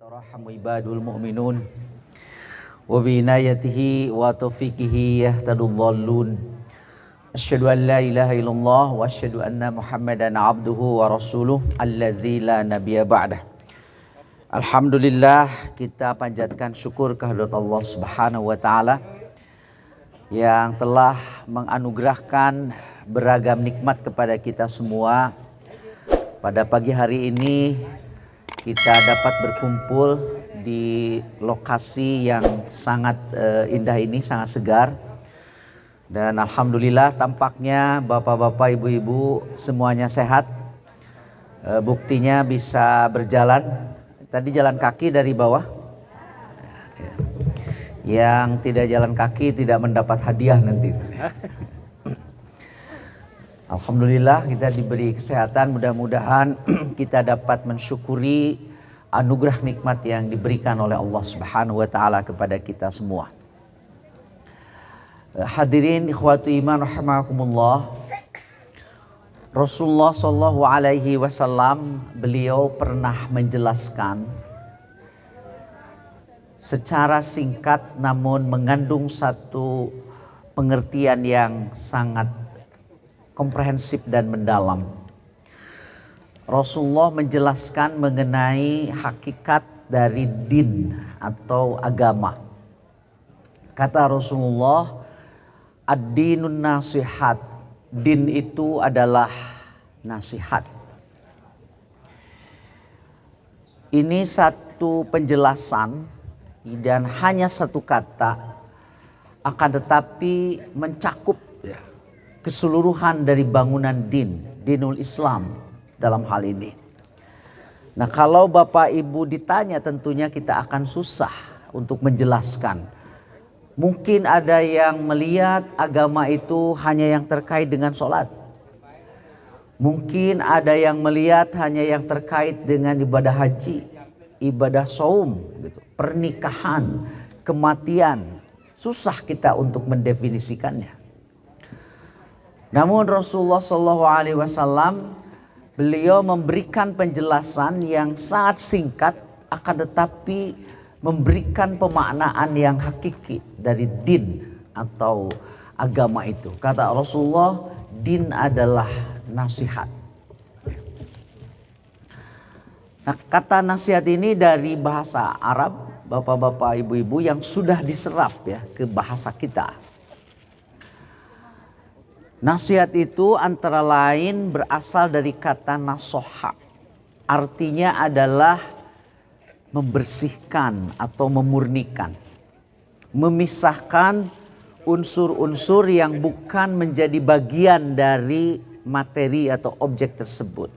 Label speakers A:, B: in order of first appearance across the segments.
A: Tarahamu ibadul mu'minun wa binayatihi wa taufiqihi yahtadul dhallun. Asyhadu an la ilaha illallah wa asyhadu anna Muhammadan abduhu wa rasuluh alladzi la nabiyya ba'dah. Alhamdulillah, kita panjatkan syukur kehadirat Allah Subhanahu wa taala yang telah menganugerahkan beragam nikmat kepada kita semua. Pada pagi hari ini kita dapat berkumpul di lokasi yang sangat indah ini, sangat segar. Dan alhamdulillah tampaknya bapak-bapak, ibu-ibu semuanya sehat. Buktinya bisa berjalan. Tadi jalan kaki dari bawah. Yang tidak jalan kaki tidak mendapat hadiah nanti. Alhamdulillah kita diberi kesehatan, mudah-mudahan kita dapat mensyukuri anugerah nikmat yang diberikan oleh Allah Subhanahu wa taala kepada kita semua. Hadirin ikhwati iman rahimakumullah. Rasulullah sallallahu alaihi wasallam beliau pernah menjelaskan secara singkat namun mengandung satu pengertian yang sangat komprehensif dan mendalam. Rasulullah menjelaskan mengenai hakikat dari din atau agama. Kata Rasulullah, ad-dinun nasihat. Din itu adalah nasihat. Ini satu penjelasan dan hanya satu kata, akan tetapi mencakup keseluruhan dari bangunan dinul Islam dalam hal ini. Nah, kalau Bapak Ibu ditanya tentunya kita akan susah untuk menjelaskan. Mungkin ada yang melihat agama itu hanya yang terkait dengan sholat. Mungkin ada yang melihat hanya yang terkait dengan ibadah haji, ibadah saum, gitu, pernikahan, kematian. Susah kita untuk mendefinisikannya. Namun Rasulullah SAW beliau memberikan penjelasan yang sangat singkat, akan tetapi memberikan pemaknaan yang hakiki dari din atau agama itu. Kata Rasulullah, din adalah nasihat. Nah, kata nasihat ini dari bahasa Arab, bapak-bapak, ibu-ibu, yang sudah diserap ya ke bahasa kita. Nasihat itu antara lain berasal dari kata nasoha. Artinya adalah membersihkan atau memurnikan. Memisahkan unsur-unsur yang bukan menjadi bagian dari materi atau objek tersebut.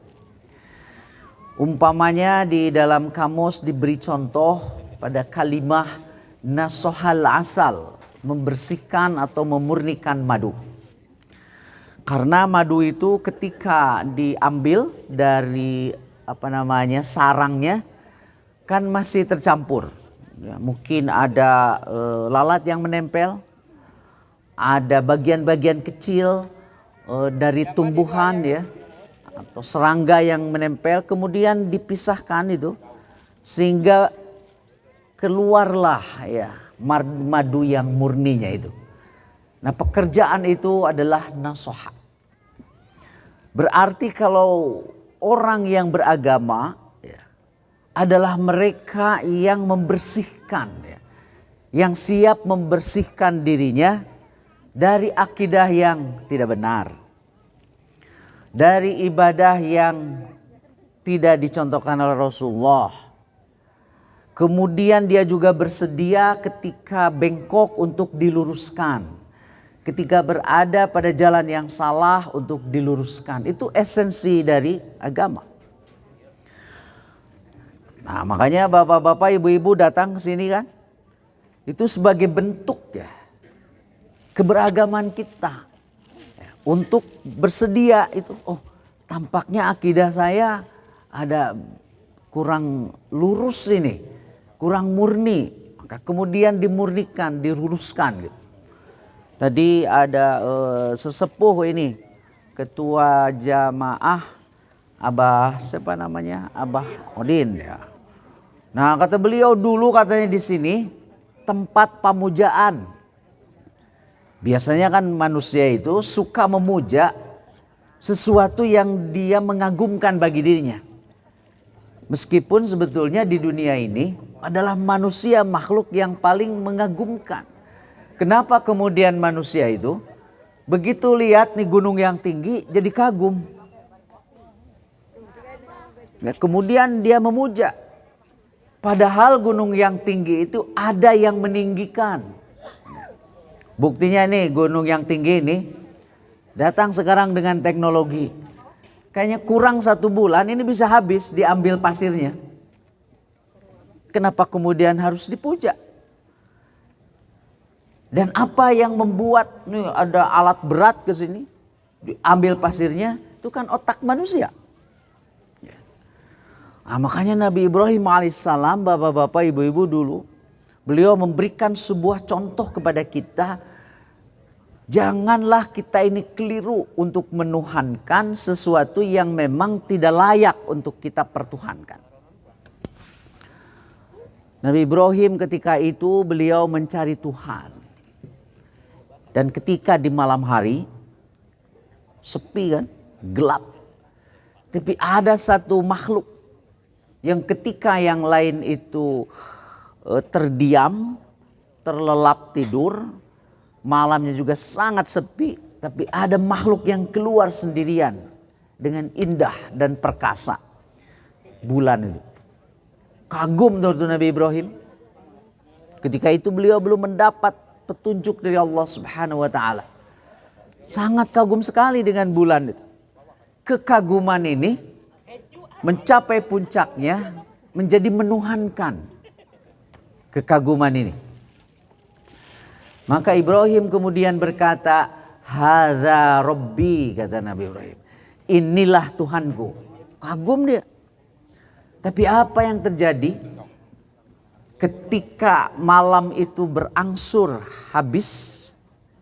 A: Umpamanya di dalam kamus diberi contoh pada kalimah nasohal asal, membersihkan atau memurnikan madu. Karena madu itu ketika diambil dari sarangnya kan masih tercampur. Ya, mungkin ada lalat yang menempel, ada bagian-bagian kecil dari tumbuhan ya, atau serangga yang menempel, kemudian dipisahkan itu sehingga keluarlah ya madu yang murninya itu. Nah, pekerjaan itu adalah nasoha. Berarti kalau orang yang beragama adalah mereka yang membersihkan, yang siap membersihkan dirinya dari akidah yang tidak benar, dari ibadah yang tidak dicontohkan oleh Rasulullah. Kemudian dia juga bersedia ketika bengkok untuk diluruskan, ketika berada pada jalan yang salah untuk diluruskan. Itu esensi dari agama. Nah, makanya bapak-bapak, ibu-ibu datang ke sini kan, itu sebagai bentuk ya keberagaman kita untuk bersedia itu. Oh, tampaknya akidah saya ada kurang lurus ini, kurang murni, maka kemudian dimurnikan, diluruskan gitu. Tadi ada sesepuh ini, ketua jamaah Abah siapa namanya? Abah Odin ya. Nah, kata beliau dulu katanya di sini tempat pemujaan. Biasanya kan manusia itu suka memuja sesuatu yang dia mengagumkan bagi dirinya. Meskipun sebetulnya di dunia ini adalah manusia makhluk yang paling mengagumkan. Kenapa kemudian manusia itu begitu lihat nih gunung yang tinggi jadi kagum. Ya, kemudian dia memuja. Padahal gunung yang tinggi itu ada yang meninggikan. Buktinya nih gunung yang tinggi ini datang sekarang dengan teknologi. Kayaknya kurang 1 bulan ini bisa habis diambil pasirnya. Kenapa kemudian harus dipuja? Dan apa yang membuat nih ada alat berat ke sini diambil pasirnya itu kan otak manusia. Nah, makanya Nabi Ibrahim alaihissalam, bapak-bapak, ibu-ibu dulu, beliau memberikan sebuah contoh kepada kita. Janganlah kita ini keliru untuk menuhankan sesuatu yang memang tidak layak untuk kita pertuhankan. Nabi Ibrahim ketika itu beliau mencari Tuhan. Dan ketika di malam hari, sepi kan, gelap. Tapi ada satu makhluk yang ketika yang lain itu terdiam, terlelap tidur, malamnya juga sangat sepi, tapi ada makhluk yang keluar sendirian dengan indah dan perkasa. Bulan itu. Kagum tuh Nabi Ibrahim. Ketika itu beliau belum mendapat petunjuk dari Allah Subhanahu wa taala. Sangat kagum sekali dengan bulan itu. Kekaguman ini mencapai puncaknya menjadi menuhankan kekaguman ini. Maka Ibrahim kemudian berkata, "Hadza Rabbi," kata Nabi Ibrahim. Inilah Tuhanku. Kagum dia. Tapi apa yang terjadi ketika malam itu berangsur habis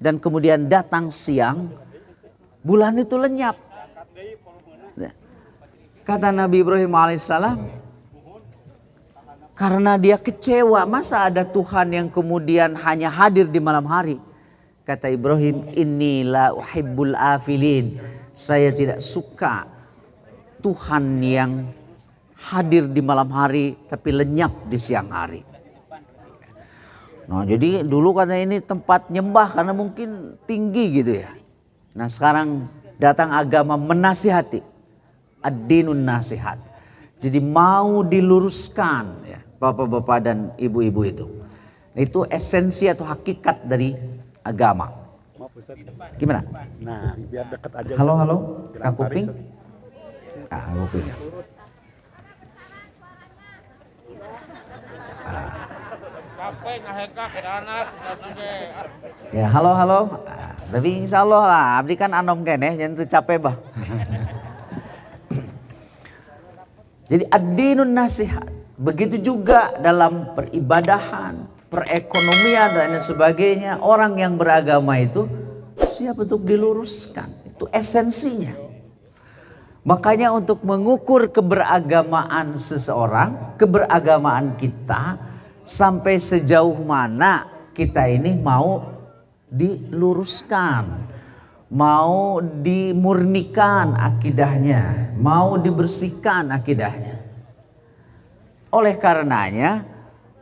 A: dan kemudian datang siang, bulan itu lenyap. Kata Nabi Ibrahim alaihissalam, karena dia kecewa, masa ada Tuhan yang kemudian hanya hadir di malam hari. Kata Ibrahim, "Inilah uhibbul afilin." Saya tidak suka Tuhan yang hadir di malam hari tapi lenyap di siang hari. Nah, jadi dulu katanya ini tempat nyembah karena mungkin tinggi gitu ya. Nah, sekarang datang agama menasihati. Ad-dinun nasihat. Jadi mau diluruskan ya, bapak-bapak dan ibu-ibu itu. Itu esensi atau hakikat dari agama. Gimana?
B: Nah, biar dekat aja.
A: Halo, Kang Kuping. Kuping. Ya, halo. Tapi insya Allah lah, abdi kan anom kene, jangan capek bah. Jadi ad-dinun nasihat. Begitu juga dalam peribadahan, perekonomian dan lain sebagainya. Orang yang beragama itu siap untuk diluruskan. Itu esensinya. Makanya untuk mengukur keberagamaan seseorang, keberagamaan kita, sampai sejauh mana kita ini mau diluruskan. Mau dimurnikan akidahnya, mau dibersihkan akidahnya. Oleh karenanya,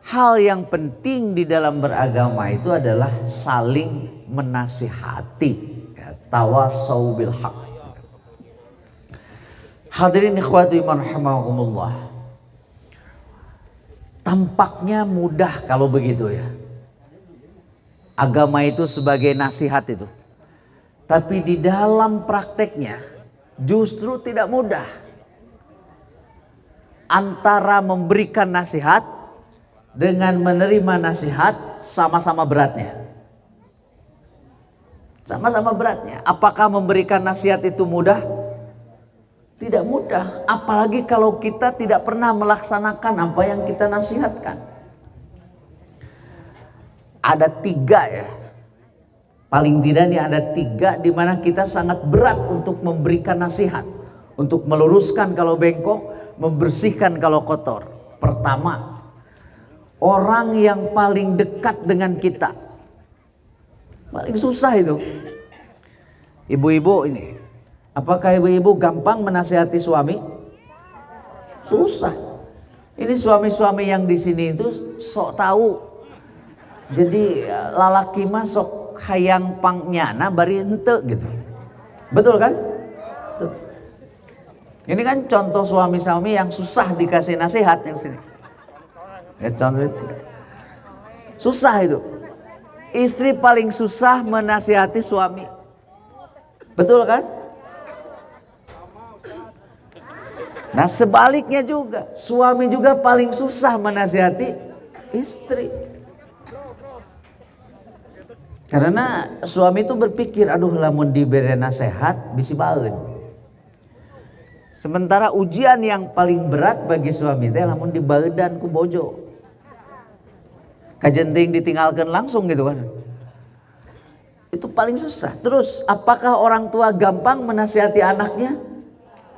A: hal yang penting di dalam beragama itu adalah saling menasihati, ya, tawasau bil haq. Hadirin ikhwati man rahimakumullah. Tampaknya mudah kalau begitu ya. Agama itu sebagai nasihat itu. Tapi di dalam prakteknya justru tidak mudah. Antara memberikan nasihat dengan menerima nasihat sama-sama beratnya. Sama-sama beratnya. Apakah memberikan nasihat itu mudah? Tidak mudah. Apalagi kalau kita tidak pernah melaksanakan apa yang kita nasihatkan. Ada 3 ya. Paling tidak nih ada 3 di mana kita sangat berat untuk memberikan nasihat. untuk meluruskan kalau bengkok, membersihkan kalau kotor. Pertama, orang yang paling dekat dengan kita. Paling susah itu. Ibu-ibu ini, apakah ibu-ibu gampang menasihati suami? Susah. Ini suami-suami yang di sini itu sok tahu. Jadi lalaki mah sok hayang pangnyana bari henteu gitu. Betul kan? Tuh. Ini kan contoh suami-suami yang susah dikasih nasihat yang sini. Ya contoh itu. Susah itu. Istri paling susah menasihati suami. Betul kan? Nah sebaliknya juga, suami juga paling susah menasihati istri. Karena suami itu berpikir, aduh lamun diberi nasihat bisi baeun. Sementara ujian yang paling berat bagi suami teh lamun dibaeudan ku bojo. Kajenting ditinggalkan langsung gitu kan. Itu paling susah. Terus apakah orang tua gampang menasihati anaknya?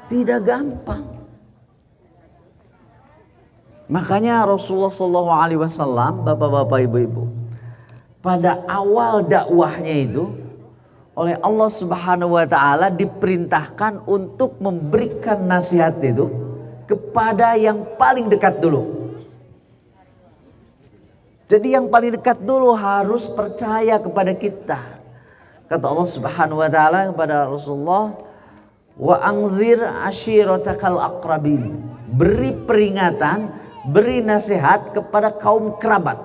A: Tidak gampang. Makanya Rasulullah SAW, bapak-bapak, ibu-ibu, pada awal dakwahnya itu oleh Allah Subhanahu wa taala diperintahkan untuk memberikan nasihat itu kepada yang paling dekat dulu. Jadi yang paling dekat dulu harus percaya kepada kita. Kata Allah Subhanahu wa taala kepada Rasulullah, wa anzir ashiratakal aqrabin. Beri peringatan, beri nasihat kepada kaum kerabat.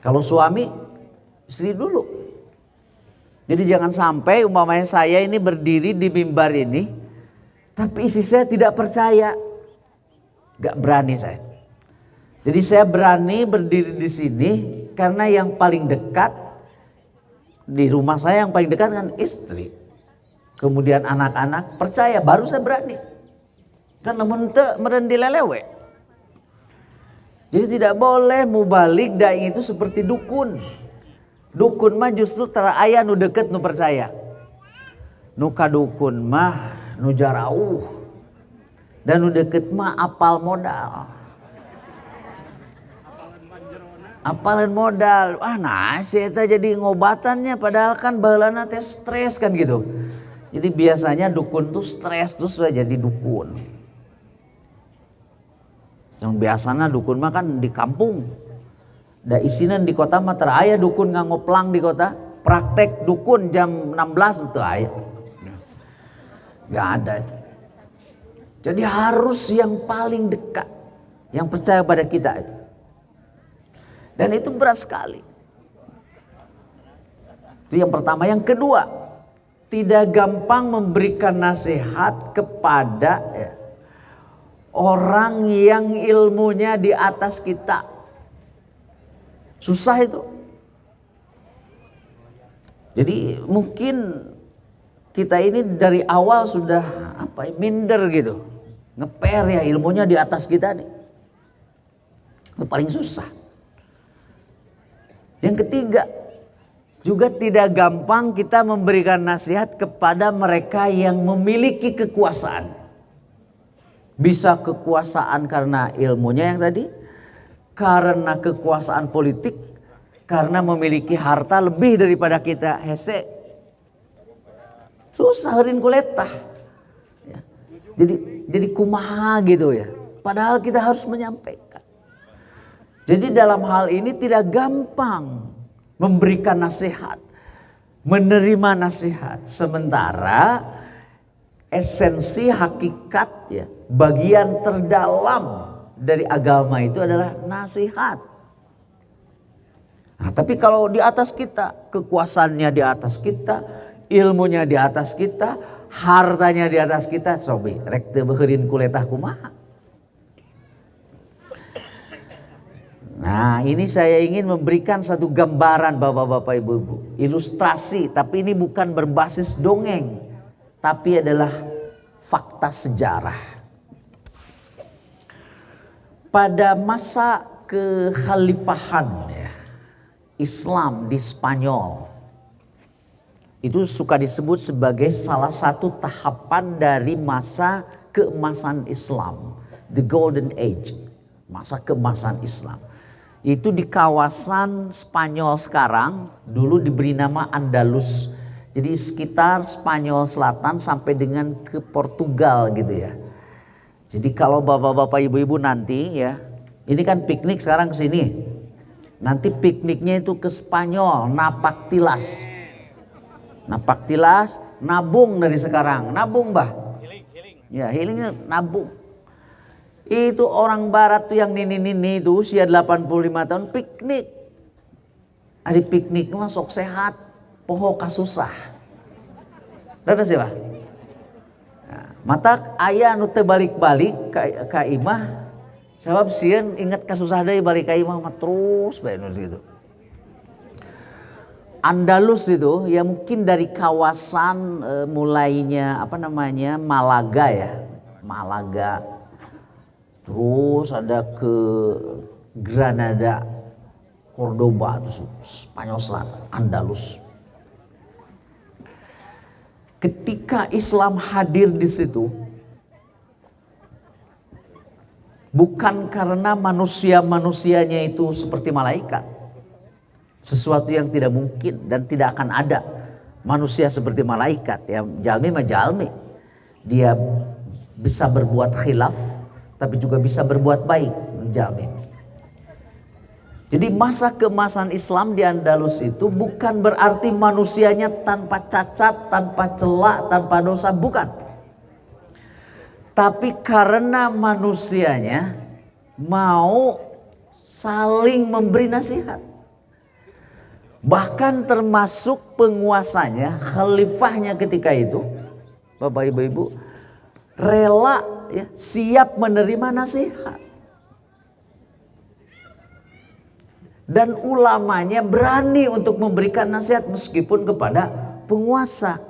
A: Kalau suami, istri dulu. Jadi jangan sampai umpamanya saya ini berdiri di mimbar ini, tapi istri saya tidak percaya. Gak berani saya. Jadi saya berani berdiri di sini karena yang paling dekat di rumah saya, yang paling dekat kan istri. Kemudian anak-anak percaya, baru saya berani. Karena meren dilelewe. Jadi tidak boleh mubalik dai itu seperti dukun. Dukun mah justru teraya nu deket nu percaya. Nu kadukun mah nu jarauh. Dan nu deket mah apal modal. Apalan modal. Nah saya jadi ngobatannya padahal kan baheulana teh stres kan gitu. Jadi biasanya dukun tuh stres terus sudah jadi dukun. Yang biasanya dukun mah kan di kampung. Da isinan di kota mah teraya dukun ngangoplang di kota. Praktek dukun jam 16 itu aya. Gak ada itu. Jadi harus yang paling dekat. Yang percaya pada kita itu. Dan itu berat sekali. Itu yang pertama. Yang kedua, tidak gampang memberikan nasihat kepada orang yang ilmunya di atas kita. Susah itu. Jadi mungkin kita ini dari awal sudah minder gitu. Ngeper ya ilmunya di atas kita nih. Itu paling susah. Yang ketiga, juga tidak gampang kita memberikan nasihat kepada mereka yang memiliki kekuasaan. Bisa kekuasaan karena ilmunya yang tadi, karena kekuasaan politik, karena memiliki harta lebih daripada kita hese. Susah heureun kuletah. Ya. Jadi kumaha gitu ya. Padahal kita harus menyampaikan. Jadi dalam hal ini tidak gampang memberikan nasihat, menerima nasihat. Sementara esensi hakikat ya, bagian terdalam dari agama itu adalah nasihat. Nah, tapi kalau di atas kita, kekuasaannya di atas kita, ilmunya di atas kita, hartanya di atas kita, sobi rek teu beueurin kuletah kumaha. Nah ini saya ingin memberikan satu gambaran bapak-bapak ibu-ibu. Ilustrasi, tapi ini bukan berbasis dongeng. Tapi adalah fakta sejarah. Pada masa kekhalifahan ya, Islam di Spanyol. Itu suka disebut sebagai salah satu tahapan dari masa keemasan Islam, the golden age, masa keemasan Islam. Itu di kawasan Spanyol sekarang, dulu diberi nama Andalus. Jadi sekitar Spanyol Selatan sampai dengan ke Portugal gitu ya. Jadi kalau bapak-bapak ibu-ibu nanti ya, ini kan piknik sekarang ke sini. Nanti pikniknya itu ke Spanyol, Napaktilas. Napaktilas, nabung dari sekarang. Nabung bah. Ya, healingnya nabung. Itu orang barat tuh yang nini-nini itu usia 85 tahun piknik. Hari piknik masuk sehat, poho kasusah. Ada siapa? Nah, mata ayah nu teu balik-balik ka imah. Sebab sieun ingat kasusah deui balik ka imah mah terus bae nu gitu. Andalus itu ya mungkin dari kawasan mulainya Malaga ya. Malaga. Terus ada ke Granada, Cordoba itu Spanyol Selatan, Andalus. Ketika Islam hadir di situ, bukan karena manusia-manusianya itu seperti malaikat. Sesuatu yang tidak mungkin dan tidak akan ada manusia seperti malaikat. Ya, jalmi mah jalmi. Dia bisa berbuat khilaf, tapi juga bisa berbuat baik. Jalmi. Jadi masa keemasan Islam di Andalus itu bukan berarti manusianya tanpa cacat, tanpa celak, tanpa dosa. Bukan. Tapi karena manusianya mau saling memberi nasihat. Bahkan termasuk penguasanya, khalifahnya ketika itu, Bapak Ibu-Ibu, rela ya, siap menerima nasihat. Dan ulamanya berani untuk memberikan nasihat meskipun kepada penguasa.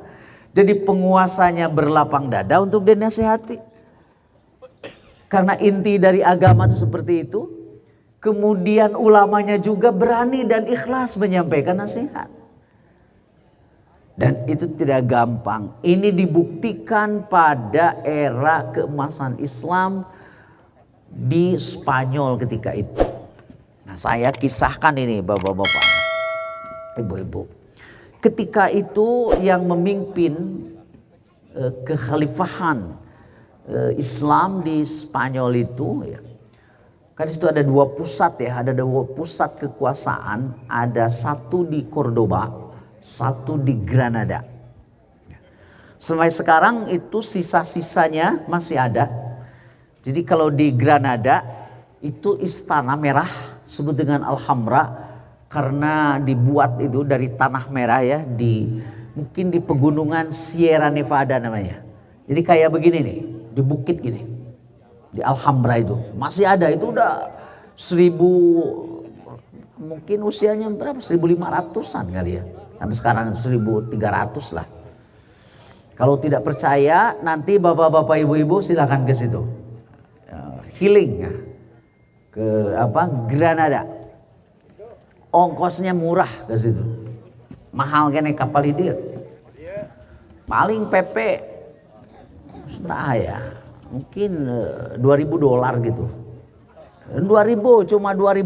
A: Jadi penguasanya berlapang dada untuk dinasihati. Karena inti dari agama itu seperti itu. Kemudian ulamanya juga berani dan ikhlas menyampaikan nasihat. Dan itu tidak gampang. Ini dibuktikan pada era keemasan Islam di Spanyol ketika itu. Nah, saya kisahkan ini bapak-bapak, ibu-ibu. Ketika itu yang memimpin kekhalifahan Islam di Spanyol itu ya. Kan di situ ada dua pusat ya, ada dua pusat kekuasaan, ada satu di Cordoba, satu di Granada. Sampai sekarang itu sisa-sisanya masih ada. Jadi kalau di Granada itu istana merah, sebut dengan Alhambra, karena dibuat itu dari tanah merah ya, mungkin di pegunungan Sierra Nevada namanya. Jadi kayak begini nih, di bukit gini. Di Alhambra itu masih ada, itu udah 1000, mungkin usianya berapa, 1500-an kali ya, sampai sekarang 1300 lah. Kalau tidak percaya nanti bapak-bapak ibu-ibu silakan ke situ, healing ya, ke Granada. Ongkosnya murah ke situ, mahal kene kapal ini paling PP ya mungkin $2.000 gitu. 2.000, cuma 2.000.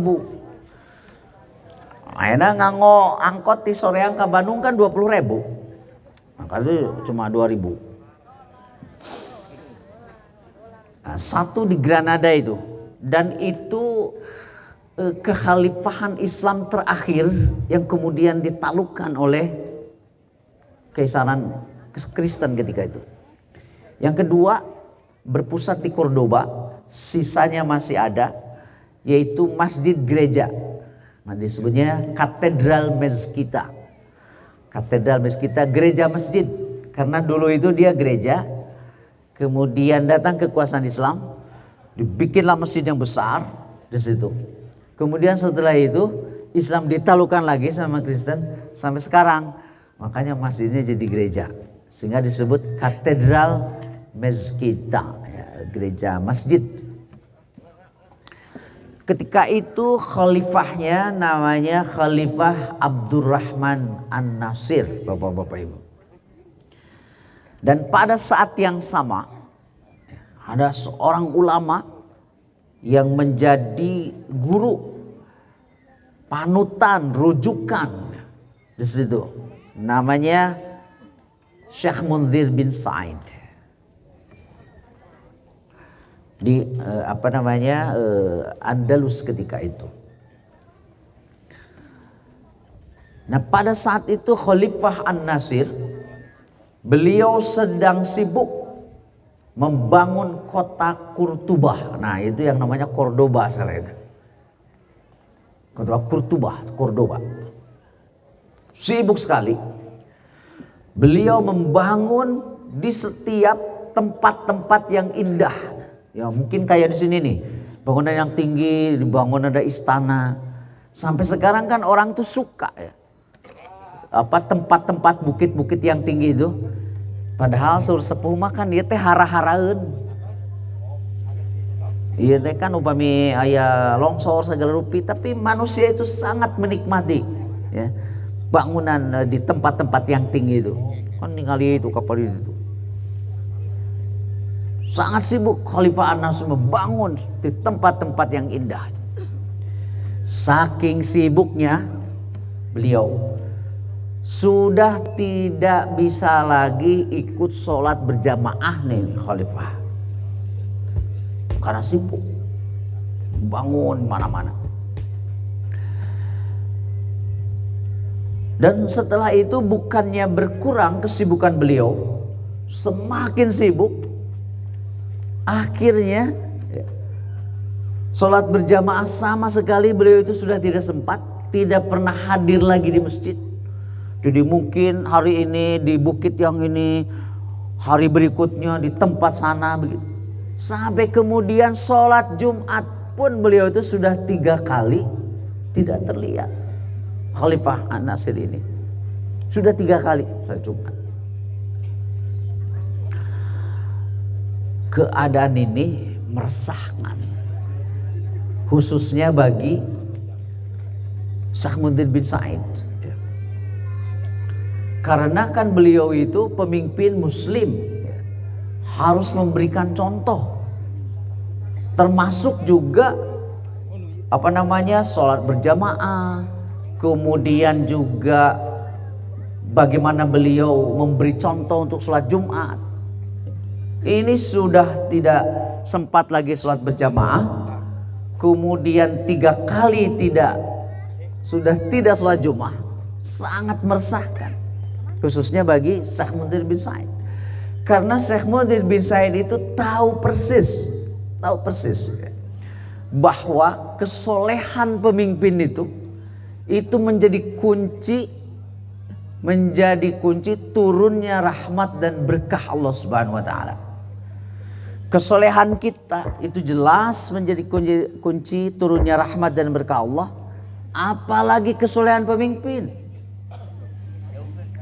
A: Akhirnya nganggo angkot di Soreang ke Bandung kan 20.000. Maka itu cuma 2.000. Nah, satu di Granada itu. Dan itu kekhalifahan Islam terakhir yang kemudian ditaklukkan oleh Keisaran Kristen ketika itu. Yang kedua berpusat di Cordoba, sisanya masih ada, yaitu masjid gereja. Nah, disebutnya Katedral Mezquita. Katedral Mezquita, gereja masjid. Karena dulu itu dia gereja, kemudian datang kekuasaan Islam, dibikinlah masjid yang besar di situ. Kemudian setelah itu Islam ditaklukkan lagi sama Kristen sampai sekarang. Makanya masjidnya jadi gereja, sehingga disebut Katedral Mezquita, ya, gereja masjid. Ketika itu khalifahnya namanya Khalifah Abdurrahman An-Nasir, Bapak-bapak Ibu. Dan pada saat yang sama ada seorang ulama yang menjadi guru, panutan, rujukan di situ. Namanya Syekh Munzir bin Sa'id. Di Andalus ketika itu. Nah, pada saat itu Khalifah An-Nasir, beliau sedang sibuk membangun kota Kurtubah. Nah, itu yang namanya Cordoba sekarang itu. Kota Cordoba. Sibuk sekali. Beliau membangun di setiap tempat-tempat yang indah. Ya mungkin kayak di sini nih, bangunan yang tinggi, dibangun ada istana. Sampai sekarang kan orang tuh suka ya. Tempat-tempat bukit-bukit yang tinggi itu. Padahal sur sepuh makan dia teh hara-haraeun. Iya teh kan upami aya longsor segala rupi, tapi manusia itu sangat menikmati ya bangunan di tempat-tempat yang tinggi itu. Kan ningali itu kapal itu. Sangat sibuk Khalifah An-Nasir membangun di tempat-tempat yang indah. Saking sibuknya beliau sudah tidak bisa lagi ikut sholat berjamaah nih Khalifah. Karena sibuk bangun mana-mana. Dan setelah itu bukannya berkurang kesibukan beliau, semakin sibuk. Akhirnya sholat berjamaah sama sekali beliau itu sudah tidak sempat, tidak pernah hadir lagi di masjid. Jadi mungkin hari ini di bukit yang ini, hari berikutnya di tempat sana begitu. Sampai kemudian sholat Jumat pun beliau itu sudah 3 kali tidak terlihat. Khalifah An-Nasir ini sudah 3 kali sholat Jumat. Keadaan ini meresahkan, khususnya bagi Syekh Munzir bin Sa'id. Karena kan beliau itu pemimpin muslim, harus memberikan contoh. Termasuk juga sholat berjamaah, kemudian juga bagaimana beliau memberi contoh untuk sholat Jumat. Ini sudah tidak sempat lagi sholat berjamaah, kemudian 3 kali sudah tidak sholat Jumat. Sangat meresahkan, khususnya bagi Syekh Munzir bin Sa'id. Karena Syekh Munzir bin Sa'id itu tahu persis bahwa kesolehan pemimpin itu menjadi kunci turunnya rahmat dan berkah Allah Subhanahu wa taala. Kesolehan kita itu jelas menjadi kunci turunnya rahmat dan berkah Allah, apalagi kesolehan pemimpin.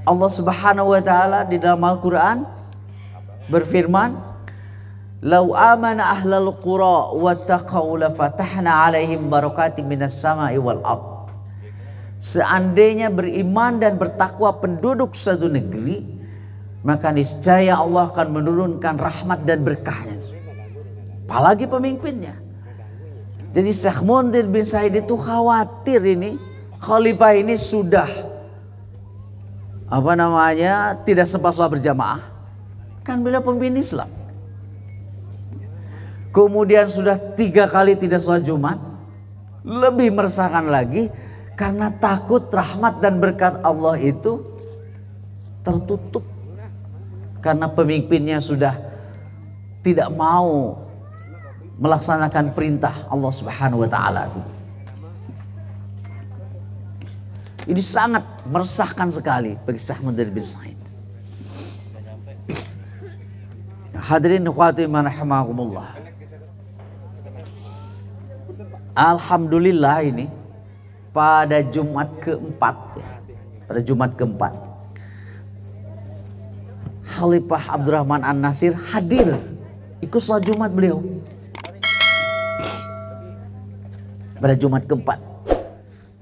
A: Allah Subhanahu wa taala di dalam Al-Qur'an berfirman, "Lau amana ahlul qura wattaqau la fatahna 'alaihim barakatim minas sama'i wal ardh." Seandainya beriman dan bertakwa penduduk suatu negeri, maka niscaya Allah akan menurunkan rahmat dan berkahnya. Apalagi pemimpinnya. Jadi Syekh Munzir bin Sa'id itu khawatir ini khalifah ini sudah tidak sempat sholat berjamaah. Kan beliau pemimpin Islam. Kemudian sudah 3 kali tidak sholat Jumat. Lebih meresahkan lagi karena takut rahmat dan berkat Allah itu tertutup. Karena pemimpinnya sudah tidak mau melaksanakan perintah Allah Subhanahu wa taala. Ini sangat meresahkan sekali bagi Syekh Munzir bin Sa'id. Hadirin khawatiman rahimakumullah. Alhamdulillah ini pada Jumat keempat Khalifah Abdurrahman An-Nasir hadir ikut sholat Jumat beliau. pada Jumat keempat.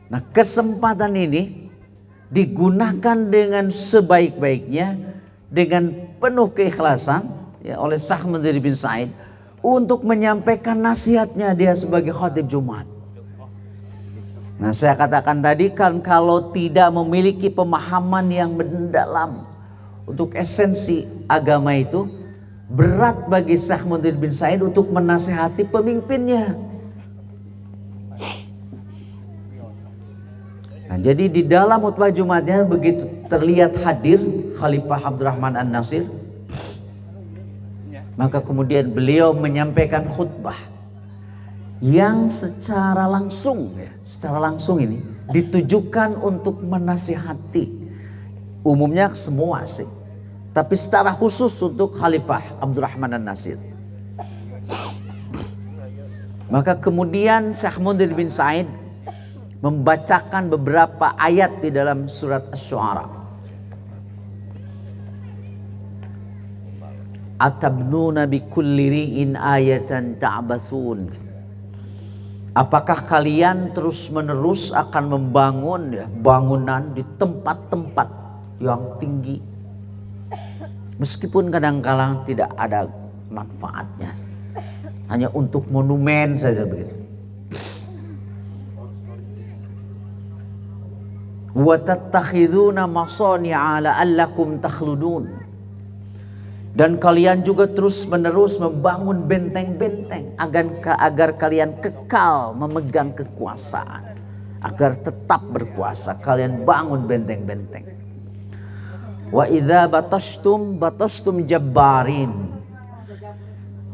A: Nah, kesempatan ini digunakan dengan sebaik-baiknya, dengan penuh keikhlasan ya, oleh Sahmun bin Sa'id untuk menyampaikan nasihatnya dia sebagai khatib Jumat. Nah, saya katakan tadi kan kalau tidak memiliki pemahaman yang mendalam untuk esensi agama itu, berat bagi Sahmun bin Sa'id untuk menasihati pemimpinnya. Nah, jadi di dalam khutbah Jumatnya begitu terlihat hadir Khalifah Abdurrahman An-Nasir, maka kemudian beliau menyampaikan khutbah yang secara langsung ini ditujukan untuk menasihati umumnya semua sih, tapi secara khusus untuk Khalifah Abdurrahman An-Nasir. Maka kemudian Syekh Munzir bin Sa'id membacakan beberapa ayat di dalam surat Asy-Syu'ara. Atabnuna bikulli ri'in ayatan ta'basun. Apakah kalian terus-menerus akan membangun bangunan di tempat-tempat yang tinggi, meskipun kadang-kadang tidak ada manfaatnya, hanya untuk monumen saja begitu. Wa tattakhiduna masani'a la'allakum takhludun. Dan kalian juga terus-menerus membangun benteng-benteng agar kalian kekal memegang kekuasaan, agar tetap berkuasa. Kalian bangun benteng-benteng. Wa idza batashtum jabbarin.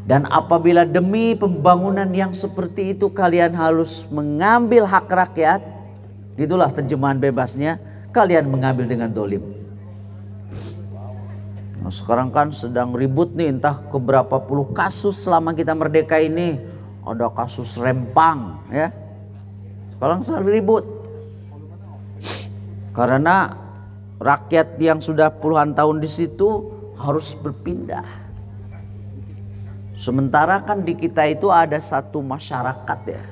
A: Dan apabila demi pembangunan yang seperti itu kalian harus mengambil hak rakyat, itulah terjemahan bebasnya, kalian mengambil dengan dolim. Nah, sekarang kan sedang ribut nih, entah keberapa puluh kasus selama kita merdeka ini. Ada kasus Rempang ya. Sekarang sedang ribut karena rakyat yang sudah puluhan tahun di situ harus berpindah. Sementara kan di kita itu ada satu masyarakat ya.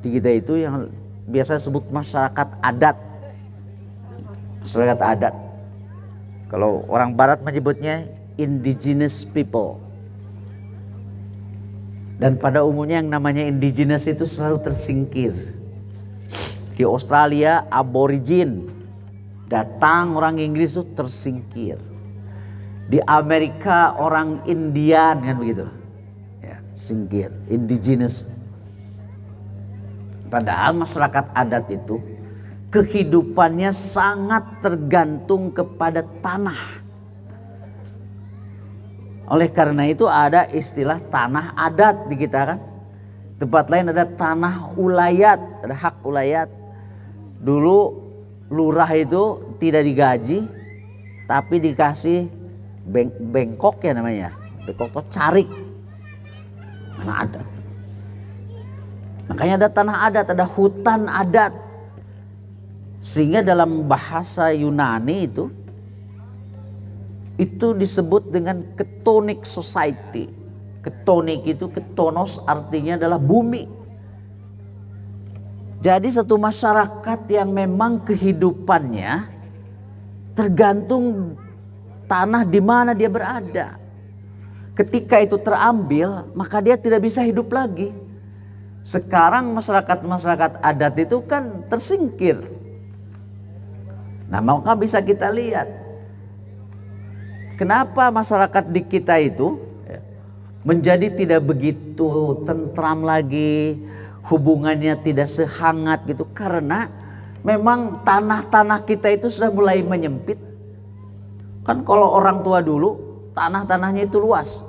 A: Di kita itu yang biasa sebut masyarakat adat. Masyarakat adat. Kalau orang barat menyebutnya indigenous people. Dan pada umumnya yang namanya indigenous itu selalu tersingkir. Di Australia aborigin, datang orang Inggris itu tersingkir. Di Amerika orang Indian kan begitu. Ya, singkir, indigenous. Padahal masyarakat adat itu kehidupannya sangat tergantung kepada tanah. Oleh karena itu ada istilah tanah adat di kita kan. Tempat lain ada tanah ulayat, ada hak ulayat. Dulu lurah itu tidak digaji, tapi dikasih bengkok ya namanya. Bengkok atau carik. Mana ada. Makanya ada tanah adat, ada hutan adat. Sehingga dalam bahasa Yunani itu disebut dengan chthonic society. Chthonic itu chthonios artinya adalah bumi. Jadi satu masyarakat yang memang kehidupannya tergantung tanah di mana dia berada. Ketika itu terambil, maka dia tidak bisa hidup lagi. Sekarang masyarakat adat itu kan tersingkir. Nah, maka bisa kita lihat kenapa masyarakat di kita itu menjadi tidak begitu tentram lagi, hubungannya tidak sehangat gitu, karena memang tanah-tanah kita itu sudah mulai menyempit. Kan kalau orang tua dulu tanah-tanahnya itu luas.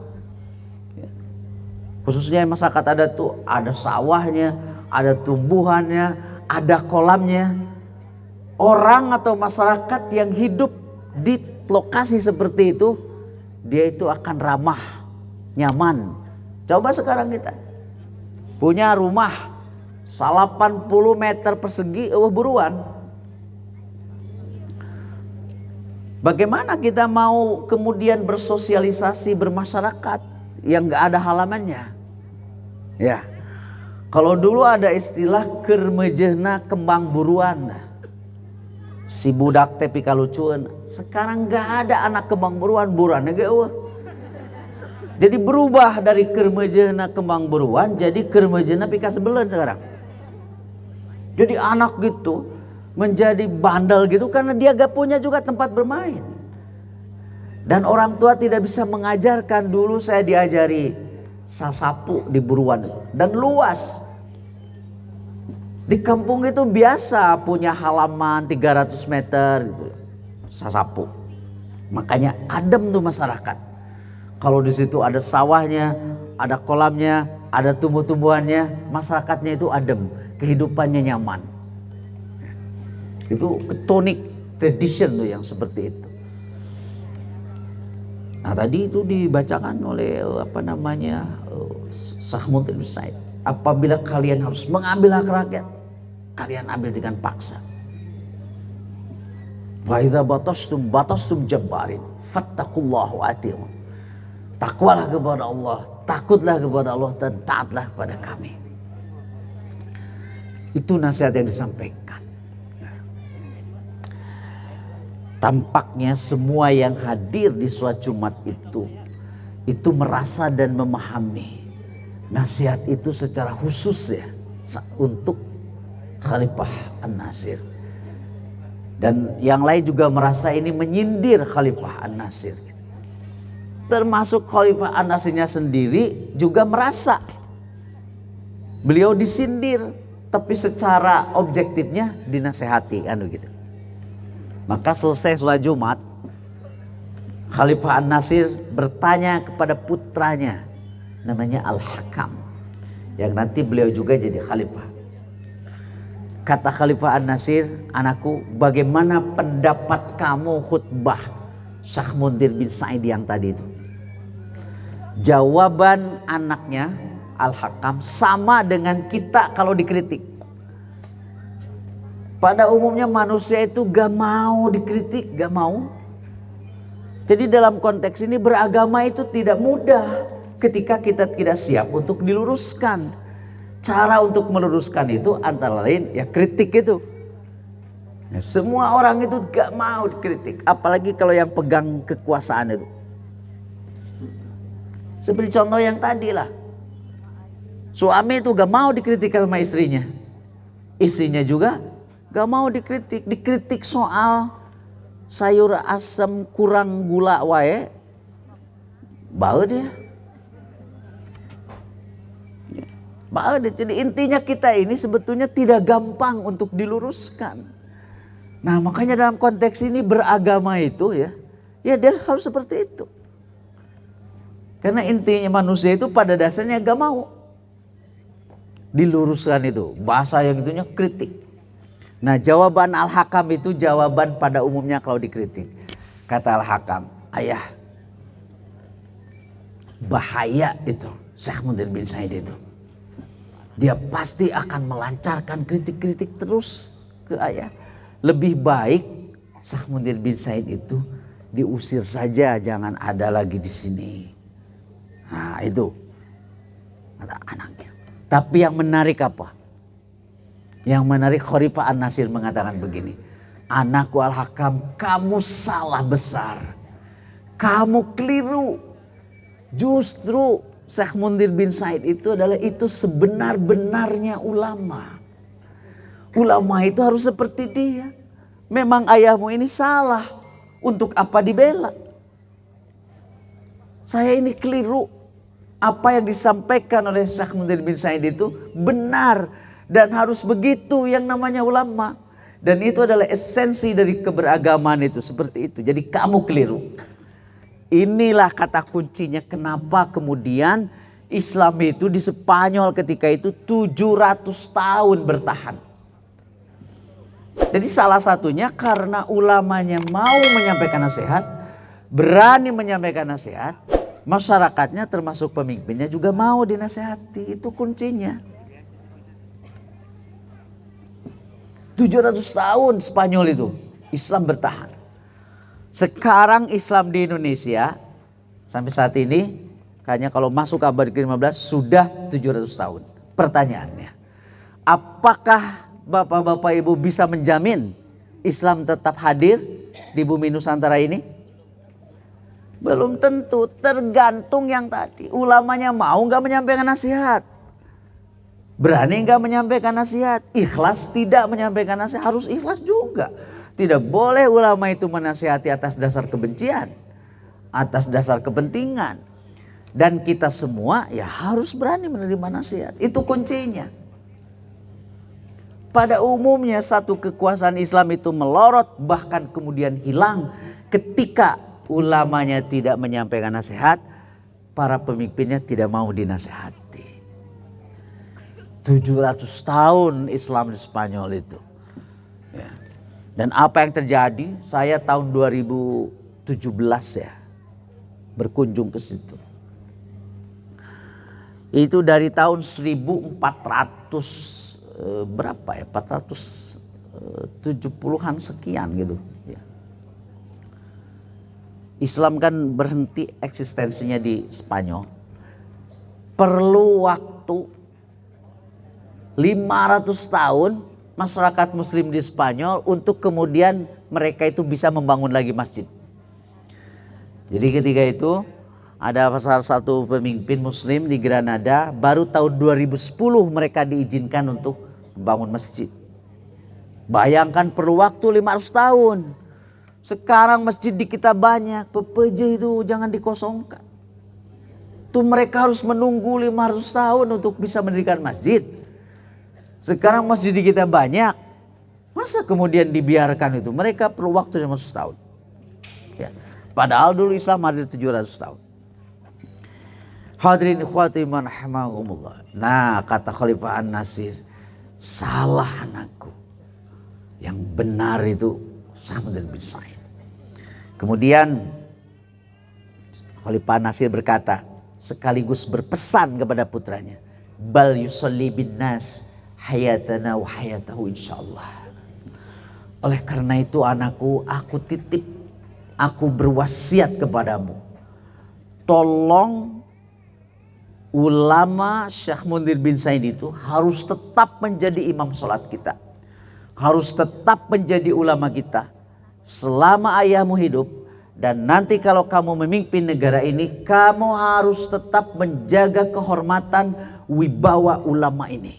A: Khususnya masyarakat adat tuh ada sawahnya, ada tumbuhannya, ada kolamnya. Orang atau masyarakat yang hidup di lokasi seperti itu, dia itu akan ramah, nyaman. Coba sekarang kita punya rumah 80 meter persegi, buruan. Bagaimana kita mau kemudian bersosialisasi bermasyarakat yang gak ada halamannya? Ya, Kalau dulu ada istilah kermejehna kembang buruan. Si budak teh pika lucuan. Sekarang gak ada anak kembang buruan ge eueuh. Jadi berubah dari kermejehna kembang buruan jadi kermejehna pika sebelen sekarang. Jadi anak gitu menjadi bandel gitu karena dia gak punya juga tempat bermain. Dan orang tua tidak bisa mengajarkan. Dulu saya diajari sasapu di buruan itu. Dan luas. Di kampung itu biasa punya halaman 300 meter gitu. Sasapu. Makanya adem tuh masyarakat. Kalau di situ ada sawahnya, ada kolamnya, ada tumbuh-tumbuhannya, masyarakatnya itu adem, kehidupannya nyaman. Itu tonic tradition tuh yang seperti itu. Nah tadi itu dibacakan oleh Sahmud bin Sa'id. Apabila kalian harus mengambil hak rakyat, kalian ambil dengan paksa. Wa idza batastum jabbarin fattaqullaha wa ati'un. Takwalah kepada Allah, takutlah kepada Allah dan taatlah kepada kami. Itu nasihat yang disampaikan. Tampaknya semua yang hadir di sholat Jumat itu merasa dan memahami nasihat itu secara khusus ya untuk Khalifah An-Nasir. Dan yang lain juga merasa ini menyindir Khalifah An-Nasir. Termasuk Khalifah An-Nasirnya sendiri juga merasa beliau disindir, tapi secara objektifnya dinasehati gitu. Maka selesai sholat Jumat, Khalifah An-Nasir bertanya kepada putranya namanya Al-Hakam, yang nanti beliau juga jadi khalifah. Kata Khalifah An-Nasir, anakku, bagaimana pendapat kamu khutbah Sahmundir bin Sa'id yang tadi itu? Jawaban anaknya Al-Hakam sama dengan kita kalau dikritik. Pada umumnya manusia itu gak mau dikritik, gak mau. Jadi dalam konteks ini beragama itu tidak mudah ketika kita tidak siap untuk diluruskan. Cara untuk meluruskan itu antara lain ya kritik itu. Ya, semua orang itu gak mau dikritik, apalagi kalau yang pegang kekuasaan itu. Seperti contoh yang tadi lah. Suami itu gak mau dikritik sama istrinya. Istrinya juga gak mau dikritik. Dikritik soal sayur asam kurang gula wae, bau dia. Bau dia. Jadi intinya kita ini sebetulnya tidak gampang untuk diluruskan. Nah makanya dalam konteks ini beragama itu ya dia harus seperti itu. Karena intinya manusia itu pada dasarnya gak mau diluruskan itu. Bahasa yang itunya kritik. Nah jawaban Al-Hakam itu jawaban pada umumnya kalau dikritik. Kata Al-Hakam, ayah bahaya itu Sahmundir bin Sa'id itu. Dia pasti akan melancarkan kritik-kritik terus ke ayah. Lebih baik Sahmundir bin Sa'id itu diusir saja, jangan ada lagi di sini. Nah itu kata anaknya. Tapi yang menarik apa? Yang menarik Khalifah An-Nasir mengatakan begini. Anakku Al-Hakam, kamu salah besar. Kamu keliru. Justru Sahmundir bin Sa'id itu adalah itu sebenar-benarnya ulama. Ulama itu harus seperti dia. Memang ayahmu ini salah. Untuk apa dibela? Saya ini keliru. Apa yang disampaikan oleh Sahmundir bin Sa'id itu benar. Dan harus begitu yang namanya ulama. Dan itu adalah esensi dari keberagaman itu. Seperti itu. Jadi kamu keliru. Inilah kata kuncinya kenapa kemudian Islam itu di Spanyol ketika itu 700 tahun bertahan. Jadi salah satunya karena ulamanya mau menyampaikan nasihat. Berani menyampaikan nasihat. Masyarakatnya termasuk pemimpinnya juga mau dinasehati. Itu kuncinya. 700 tahun Spanyol itu Islam bertahan. Sekarang Islam di Indonesia sampai saat ini kayaknya kalau masuk abad ke-15 sudah 700 tahun. Pertanyaannya, apakah Bapak-bapak Ibu bisa menjamin Islam tetap hadir di bumi Nusantara ini? Belum tentu, tergantung yang tadi. Ulamanya mau nggak menyampaikan nasihat? Berani nggak menyampaikan nasihat? Ikhlas tidak menyampaikan nasihat? Harus ikhlas juga. Tidak boleh ulama itu menasihati atas dasar kebencian, atas dasar kepentingan. Dan kita semua ya harus berani menerima nasihat. Itu kuncinya. Pada umumnya satu kekuasaan Islam itu melorot bahkan kemudian hilang ketika ulamanya tidak menyampaikan nasihat, para pemimpinnya tidak mau dinasihati. 700 tahun Islam di Spanyol itu. Ya. Dan apa yang terjadi? Saya tahun 2017 ya berkunjung ke situ. Itu dari tahun 1400 berapa ya? 470-an sekian gitu. Ya. Islam kan berhenti eksistensinya di Spanyol. Perlu waktu 500 tahun masyarakat muslim di Spanyol untuk kemudian mereka itu bisa membangun lagi masjid. Jadi ketika itu ada salah satu pemimpin muslim di Granada, baru tahun 2010 mereka diizinkan untuk membangun masjid. Bayangkan perlu waktu 500 tahun. Sekarang masjid di kita banyak, PPJ itu jangan dikosongkan. Itu mereka harus menunggu 500 tahun untuk bisa mendirikan masjid. Sekarang masjid di kita banyak, masa kemudian dibiarkan itu? Mereka perlu waktu 500 tahun. Ya. Padahal dulu Islam ada 700 tahun. Hadirin ikhwati man rahimahumullah. Nah, kata Khalifah An-Nasir, salah anakku. Yang benar itu Samuel bin Sa'id. Kemudian Khalifah An-Nasir berkata, sekaligus berpesan kepada putranya, bal yusalli bin nas hayatana wa hayatahu insyaallah. Oleh karena itu anakku, aku titip, aku berwasiat kepadamu, tolong ulama Syekh Munzir bin Said itu harus tetap menjadi imam sholat kita. Harus tetap menjadi ulama kita selama ayahmu hidup. Dan nanti kalau kamu memimpin negara ini, kamu harus tetap menjaga kehormatan wibawa ulama ini.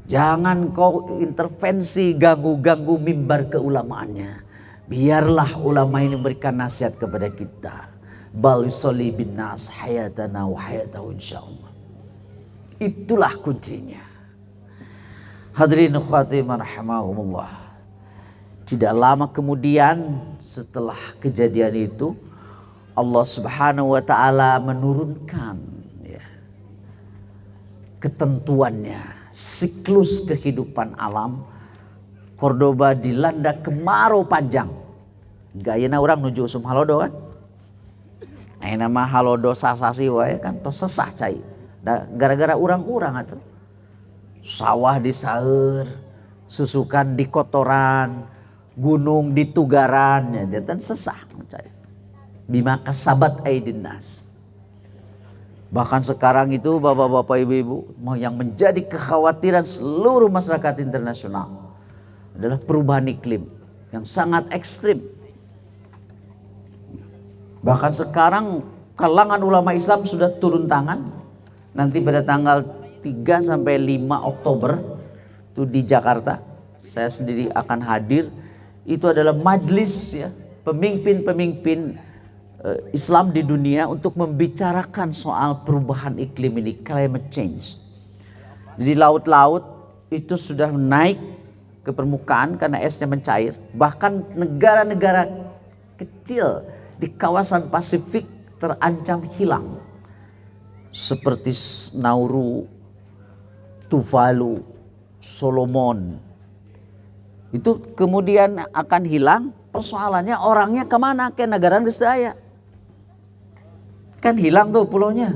A: Jangan kau intervensi, ganggu-ganggu mimbar keulamaannya. Biarlah ulama ini memberikan nasihat kepada kita. Bal yusalli bin nas hayatana wa hayatahu insyaallah. Itulah kuncinya. Hadirin ikhwati rahimahumullah. Tidak lama kemudian setelah kejadian itu, Allah Subhanahu wa taala menurunkan ya, ketentuannya, siklus kehidupan alam. Cordoba dilanda kemarau panjang. Gayana orang nuju usum halodo kan? Nama halodo sasasi wae kan tos sesah cai. Gara-gara urang-urang atuh. Sawah disaeur, susukan di kotoran, gunung di tugaran, ya jantan sesah cai. Bima kasabat aidin nas. Bahkan sekarang itu bapak-bapak ibu-ibu yang menjadi kekhawatiran seluruh masyarakat internasional adalah perubahan iklim yang sangat ekstrim. Bahkan sekarang kalangan ulama Islam sudah turun tangan. Nanti pada tanggal 3 sampai 5 Oktober itu di Jakarta, saya sendiri akan hadir. Itu adalah majelis ya, pemimpin-pemimpin Islam di dunia untuk membicarakan soal perubahan iklim ini, climate change. Jadi laut-laut itu sudah naik ke permukaan karena esnya mencair. Bahkan negara-negara kecil di kawasan Pasifik terancam hilang. Seperti Nauru, Tuvalu, Solomon. Itu kemudian akan hilang. Persoalannya orangnya kemana? Ke negara Bisdaya. Kan hilang tuh pulaunya.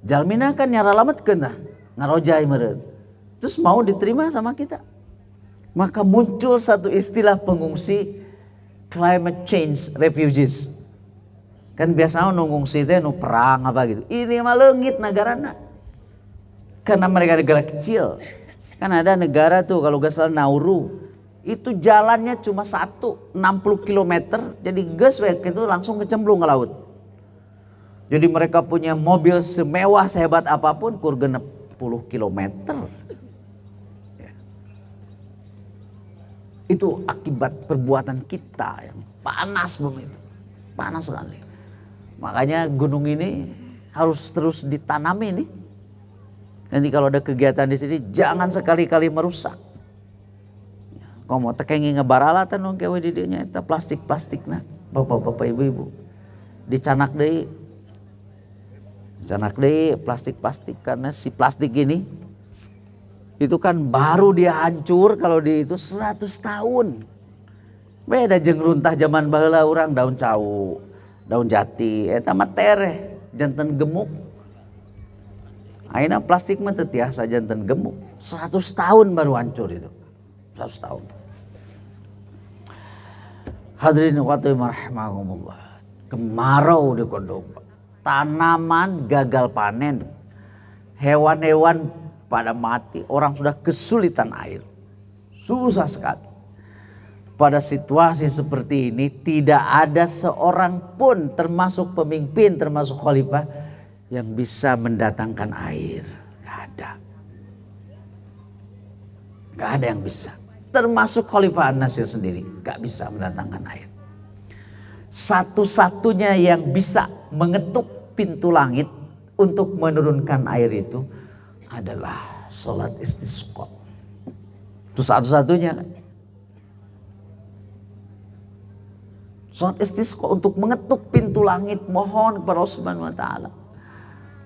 A: Jalmina kan nyara lamet kena. Ngarojai meren. Terus mau diterima sama kita. Maka muncul satu istilah pengungsi, climate change refugees. Kan biasa nunggu sih teh nu perang apa gitu. Ini mah leungit nagarana. Karena mereka negara kecil. Kan ada negara tuh kalau gak salah Nauru. Itu jalannya cuma 60 kilometer. Jadi gas itu langsung kecemplung ke laut. Jadi mereka punya mobil semewah sehebat apapun kur genep 10 kilometer. Itu akibat perbuatan kita yang panas begitu. Panas sekali. Makanya gunung ini harus terus ditanami nih. Nanti kalau ada kegiatan di sini jangan sekali-kali merusak. Kau mau tekengi ngebarala tanung kewe di dinya eta plastik-plastik nah. Bapak-bapak ibu-ibu. Dicanak deui. Dicanak deui plastik-plastik karena si plastik ini itu kan baru dia hancur kalau di itu 100 tahun. Beda jeung runtah zaman baheula urang daun cau, daun jati eta mah tereh janten gemuk. Aina plastik mah teu tiasa janten gemuk. 100 tahun baru hancur itu. 100 tahun. Hadirin wa rahimahumullah. Kemarau di Kordoba. Tanaman gagal panen. Hewan-hewan pada mati. Orang sudah kesulitan air. Susah sekali. Pada situasi seperti ini tidak ada seorang pun termasuk pemimpin, termasuk khalifah yang bisa mendatangkan air. Gak ada. Gak ada yang bisa. Termasuk Khalifah An-Nasir sendiri. Gak bisa mendatangkan air. Satu-satunya yang bisa mengetuk pintu langit untuk menurunkan air itu adalah sholat istisqa. Itu satu-satunya. Sholat istisqa untuk mengetuk pintu langit. Mohon kepada Allah Subhanahu wa ta'ala.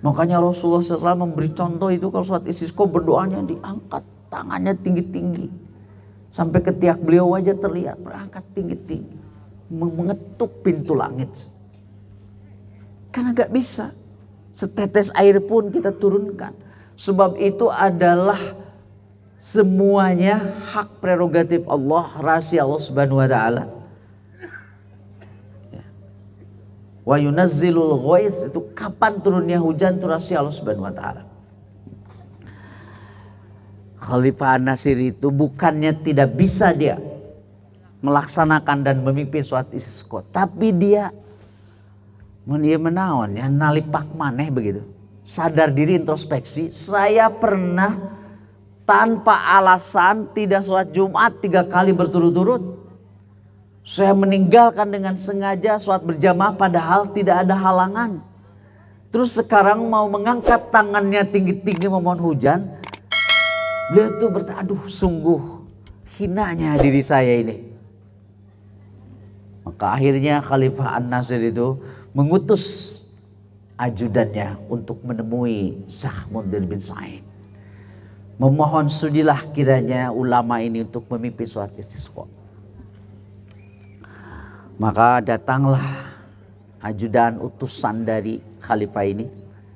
A: Makanya Rasulullah SAW memberi contoh itu kalau sholat istisqa berdoanya diangkat tangannya tinggi-tinggi. Sampai ketiak beliau aja terlihat berangkat tinggi-tinggi. Mengetuk pintu langit. Karena gak bisa. Setetes air pun kita turunkan. Sebab itu adalah semuanya hak prerogatif Allah. Rahasia Allah Subhanahu wa ta'ala. Wa yunazzilul ghaits itu kapan turunnya hujan itu rahasia Allah Subhanahu wa taala. Khalifah An-Nasir itu bukannya tidak bisa dia melaksanakan dan memimpin sholat istisqa, tapi dia menaon ya nalipak maneh begitu. Sadar diri introspeksi, saya pernah tanpa alasan tidak sholat Jumat 3 kali berturut-turut. Saya meninggalkan dengan sengaja sholat berjamaah padahal tidak ada halangan. Terus sekarang mau mengangkat tangannya tinggi-tinggi memohon hujan. Beliau tuh bertanya, aduh sungguh hinanya diri saya ini. Maka akhirnya Khalifah An-Nasir itu mengutus ajudannya untuk menemui Sahmudin bin Sa'id. Memohon sudilah kiranya ulama ini untuk memimpin sholat istisqa. Maka datanglah ajudan utusan dari khalifah ini.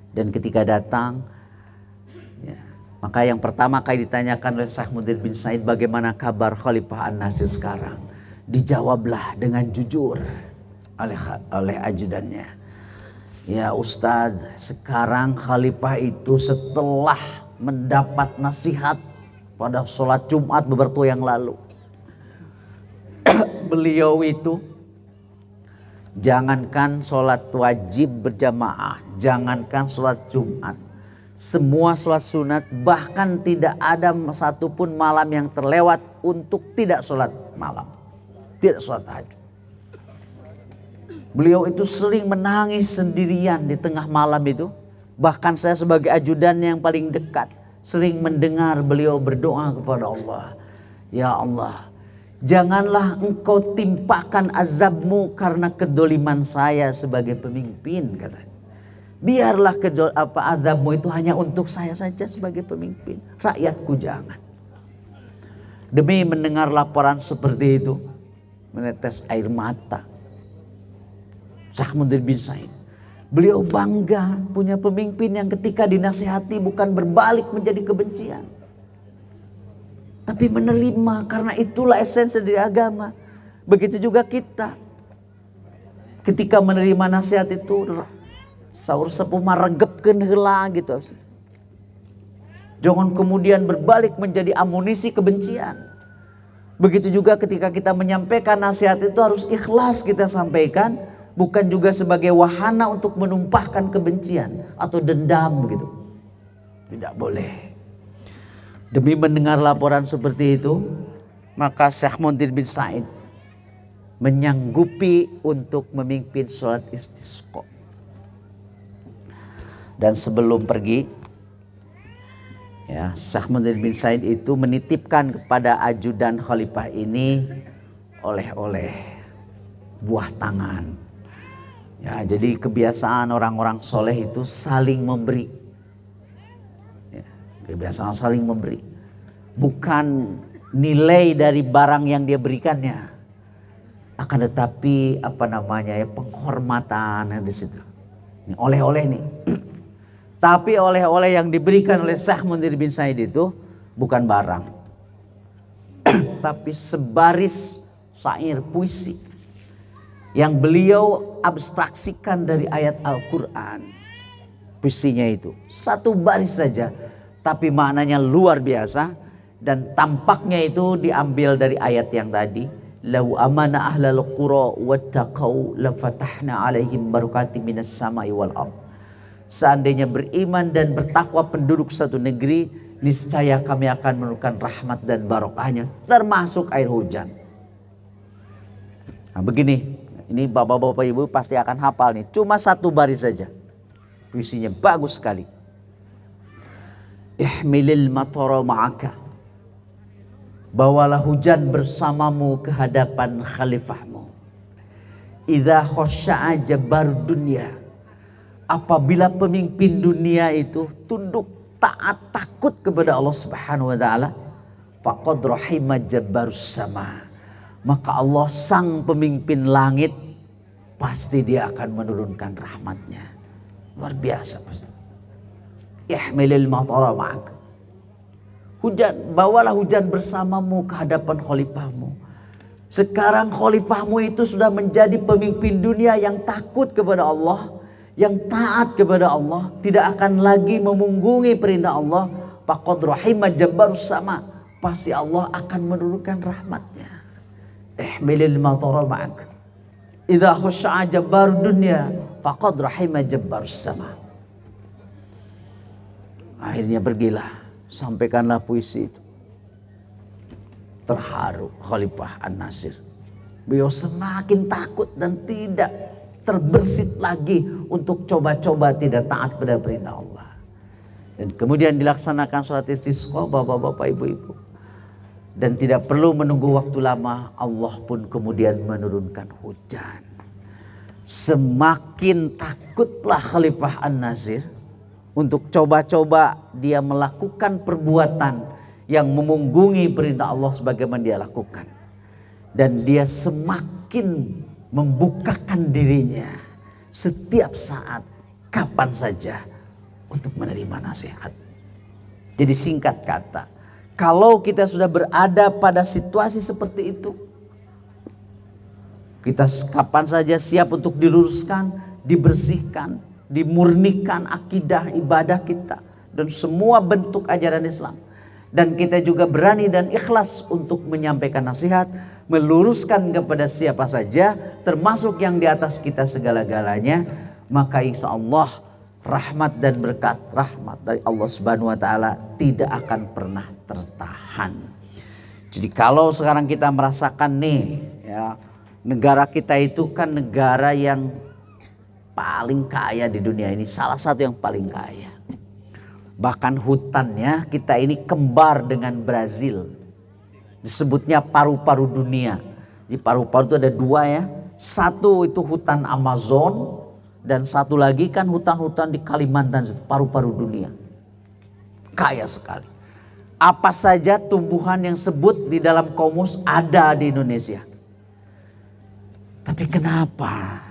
A: Dan ketika datang, ya, maka yang pertama kali ditanyakan oleh Sahmudin bin Sa'id, bagaimana kabar Khalifah An-Nasir sekarang? Dijawablah dengan jujur oleh ajudannya. Ya Ustadz, sekarang khalifah itu setelah mendapat nasihat pada sholat Jumat beberapa yang lalu. Beliau itu jangankan sholat wajib berjamaah, jangankan sholat Jumat, semua sholat sunat, bahkan tidak ada satupun malam yang terlewat untuk tidak sholat malam, tidak sholat tahajud. Beliau itu sering menangis sendirian di tengah malam itu. Bahkan saya sebagai ajudannya yang paling dekat sering mendengar beliau berdoa kepada Allah. Ya Allah, janganlah engkau timpakan azabmu karena kedoliman saya sebagai pemimpin, katanya. Biarlah azabmu itu hanya untuk saya saja sebagai pemimpin. Rakyatku jangan. Demi mendengar laporan seperti itu, menetes air mata Sahmudin bin Sa'id. Beliau bangga punya pemimpin yang ketika dinasihati bukan berbalik menjadi kebencian, tapi menerima, karena itulah esensi dari agama. Begitu juga kita. Ketika menerima nasihat itu, saur sepuh mah regepkeun heula gitu. Jangan kemudian berbalik menjadi amunisi kebencian. Begitu juga ketika kita menyampaikan nasihat itu harus ikhlas kita sampaikan, bukan juga sebagai wahana untuk menumpahkan kebencian atau dendam begitu. Tidak boleh. Demi mendengar laporan seperti itu, maka Syekh Mundir bin Said menyanggupi untuk memimpin sholat istisqa. Dan sebelum pergi, ya, Syekh Mundir bin Said itu menitipkan kepada ajudan khalifah ini oleh-oleh, buah tangan. Ya, jadi kebiasaan orang-orang soleh itu saling memberi. Ya, kebiasaan saling memberi. Bukan nilai dari barang yang dia berikannya, akan tetapi penghormatan di situ. Ini oleh-oleh nih. Tapi oleh-oleh yang diberikan oleh Syekh Mundir bin Said itu bukan barang, tapi sebaris syair puisi yang beliau abstraksikan dari ayat Al-Quran. Puisinya itu satu baris saja, tapi maknanya luar biasa. Dan tampaknya itu diambil dari ayat yang tadi. Lau amana ahlal qura wattaqau lafatahna alaihim barakatim minas samai wal ard. Seandainya beriman dan bertakwa penduduk satu negeri, niscaya kami akan menurunkan rahmat dan barokahnya, termasuk air hujan. Nah begini, ini bapak-bapak ibu pasti akan hafal nih. Cuma satu baris saja. Puisinya bagus sekali. Ihmilil matara ma'aka. Bawalah hujan bersamamu ke hadapan khalifahmu. Idza khasya'a jabbar dunya. Apabila pemimpin dunia itu tunduk taat takut kepada Allah Subhanahu wa taala, faqad rahima jabbarus sama. Maka Allah sang pemimpin langit pasti dia akan menurunkan rahmatnya. Luar biasa. Ihmilil matara ma'ak. Hujan, bawalah hujan bersamamu ke hadapan khalifahmu. Sekarang khalifahmu itu sudah menjadi pemimpin dunia yang takut kepada Allah, yang taat kepada Allah, tidak akan lagi memunggungi perintah Allah. Faqad rahima jabbarus sama. Pasti Allah akan menurunkan rahmatnya. Ihmilil matara ma'ak. Idza khasya'a jabbar dunya faqad rahima jabbarus sama. Akhirnya pergilah, sampaikanlah puisi itu. Terharu Khalifah An-Nasir. Beliau semakin takut dan tidak terbersit lagi untuk coba-coba tidak taat kepada perintah Allah. Dan kemudian dilaksanakan sholat istisqa bapak-bapak ibu-ibu. Dan tidak perlu menunggu waktu lama, Allah pun kemudian menurunkan hujan. Semakin takutlah Khalifah An-Nasir untuk coba-coba dia melakukan perbuatan yang memunggungi perintah Allah sebagaimana dia lakukan. Dan dia semakin membukakan dirinya setiap saat, kapan saja untuk menerima nasihat. Jadi singkat kata, kalau kita sudah berada pada situasi seperti itu, kita kapan saja siap untuk diluruskan, dibersihkan, dimurnikan akidah ibadah kita dan semua bentuk ajaran Islam. Dan kita juga berani dan ikhlas untuk menyampaikan nasihat, meluruskan kepada siapa saja, termasuk yang di atas kita segala-galanya. Maka insya Allah rahmat dan berkat rahmat dari Allah Subhanahu wa taala tidak akan pernah tertahan. Jadi kalau sekarang kita merasakan nih, ya, negara kita itu kan negara yang paling kaya di dunia ini, salah satu yang paling kaya. Bahkan hutannya kita ini kembar dengan Brazil. Disebutnya paru-paru dunia. Di paru-paru itu ada dua ya. Satu itu hutan Amazon dan satu lagi kan hutan-hutan di Kalimantan, paru-paru dunia. Kaya sekali. Apa saja tumbuhan yang sebut di dalam kamus ada di Indonesia. Tapi kenapa?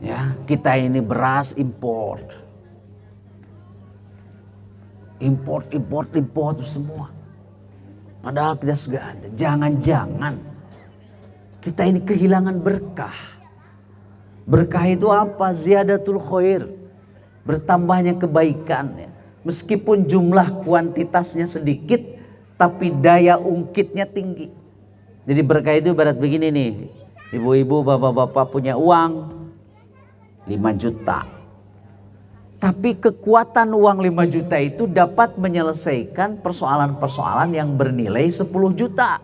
A: Ya, kita ini beras import. Import semua. Padahal kita sudah ada. Jangan-jangan kita ini kehilangan berkah. Berkah itu apa? Ziyadatul khair. Bertambahnya kebaikan. Ya. Meskipun jumlah kuantitasnya sedikit, tapi daya ungkitnya tinggi. Jadi berkah itu ibarat begini nih, ibu-ibu, bapak-bapak punya uang 5 juta. Tapi kekuatan uang 5 juta itu dapat menyelesaikan persoalan-persoalan yang bernilai 10 juta.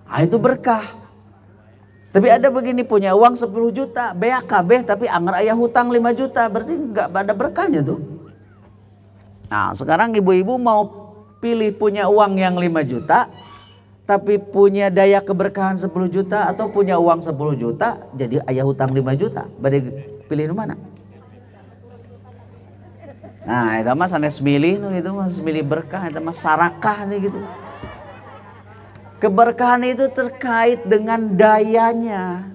A: Nah, itu berkah. Tapi ada begini, punya uang 10 juta, BAKB tapi anger ayah hutang 5 juta, berarti nggak ada berkahnya tuh. Nah sekarang ibu-ibu mau pilih punya uang yang 5 juta, tapi punya daya keberkahan 10 juta, atau punya uang 10 juta, jadi ayah hutang 5 juta, badai pilih mana? Nah itu mah sanes milih, itu mas milih berkah, itu mas sarakah nih gitu. Keberkahan itu terkait dengan dayanya.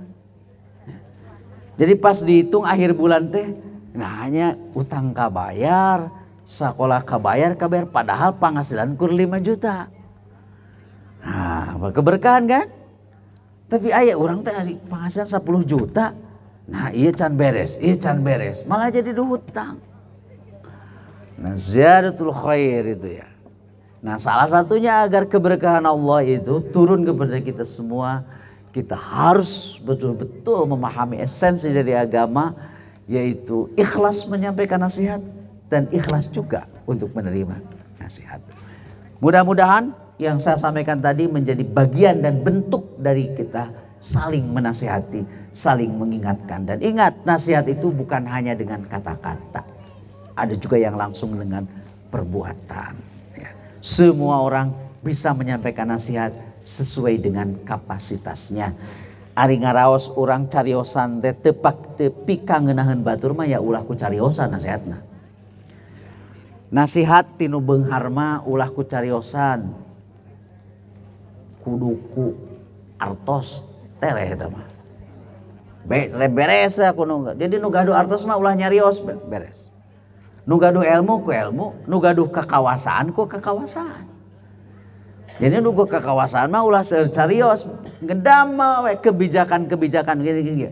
A: Jadi pas dihitung akhir bulan teh, nah hanya utang kabayar, sekolah kabayar, padahal penghasilan kur 5 juta. Nah keberkahan kan? Tapi ayah orang teh penghasilan 10 juta, nah iya can beres, malah jadi hutang. Nah ziyadatul khair itu ya. Nah salah satunya agar keberkahan Allah itu turun kepada kita semua, kita harus betul-betul memahami esensi dari agama, yaitu ikhlas menyampaikan nasihat dan ikhlas juga untuk menerima nasihat. Mudah-mudahan yang saya sampaikan tadi menjadi bagian dan bentuk dari kita saling menasihati, saling mengingatkan. Dan ingat, nasihat itu bukan hanya dengan kata-kata, ada juga yang langsung dengan perbuatan. Semua orang bisa menyampaikan nasihat sesuai dengan kapasitasnya. Ari ngaraos orang cariosan teh tepak tepi kangenahan batur mah ya ulah ku cariosan nasihatna. Nasihat tinu beunghar mah ulah ku cariosan, kuduku artos tereh eta mah. Beres aku nu. Jadi nu gaduh artos mah ulah nyarios beres. Nu gaduh ilmu ku ilmu, nu gaduh kekawasaan ku kekawasaan. Jadi nu kekawasaan mah ulah seueur carios, ngedamel we kebijakan-kebijakan gini.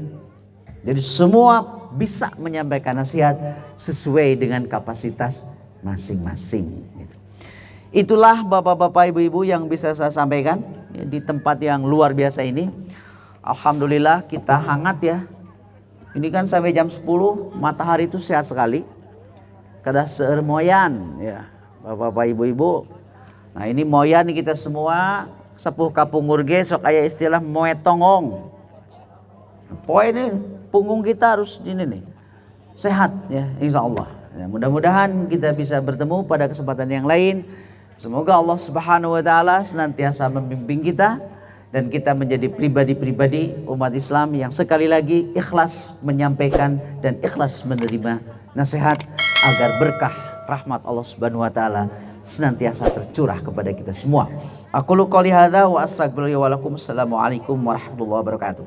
A: Jadi semua bisa menyampaikan nasihat sesuai dengan kapasitas masing-masing. Itulah bapak-bapak, ibu-ibu yang bisa saya sampaikan di tempat yang luar biasa ini. Alhamdulillah kita hangat ya. Ini kan sampai jam 10, matahari itu sehat sekali. Kada seueur moyan ya bapak-bapak, ibu-ibu. Nah ini moyan kita semua sepuh kapungur ge sok aya istilah moe tongong. Poe ini punggung kita harus ini nih sehat ya insyaallah. Ya, mudah-mudahan kita bisa bertemu pada kesempatan yang lain. Semoga Allah Subhanahu wa taala senantiasa membimbing kita dan kita menjadi pribadi-pribadi umat Islam yang sekali lagi ikhlas menyampaikan dan ikhlas menerima nasihat, agar berkah rahmat Allah Subhanahu wa taala senantiasa tercurah kepada kita semua. Aqulu qouli hadza wa astaghfirullahi wa lakum. Assalamualaikum warahmatullahi wabarakatuh.